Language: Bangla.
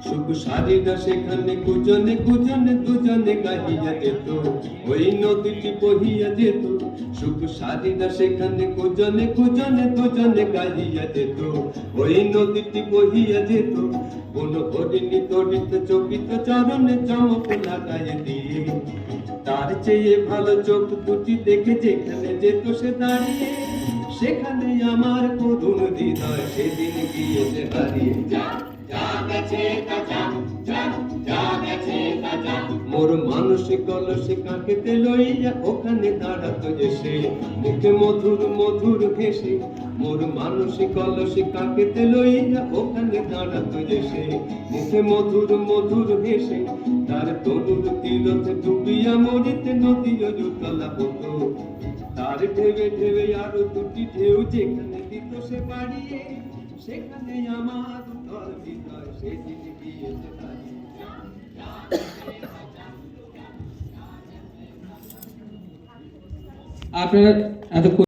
সুখ সারিরা সেখানে কুজনে কুজনে দুজনে গাহিয়া যেত, ওই নদীটি বহিয়া যেত। সুখ সারিরা সেখানে কুজনে কুজনে দুজনে গাহিয়া যেত, ওই নদীটি বহিয়া যেত। কোন হরিণী তড়িত চকিত চরণে চমক লাগায় দিয়ে, তার চেয়ে ভালো চোখ দুটি দেখে যেখানে যেত সে দাঁড়িয়ে, সেখানে আমার করুণ হৃদয় সেদিন গিয়েছে হারিয়ে। মোর মানসিক কলসে কাকেতে লইয়া ওখানে দাঁড়াতো এসে, মুখে মধুর মধুর হেসে। মোর মানসিক কলসে কাকেতে লইয়া ওখানে দাঁড়াতো এসে, মুখে মধুর মধুর হেসে। তার তনুর তীরতে ডুবিয়া মরিতে নদী উতলা হতো, তার ঢেবে ঢেবে আরো দুটি ঢেউ যেখানে দিত সে বাড়িয়ে, সেখানে আমার উত্তর হৃদয় সেদিন গিয়েছে হারিয়ে। আপনারা এত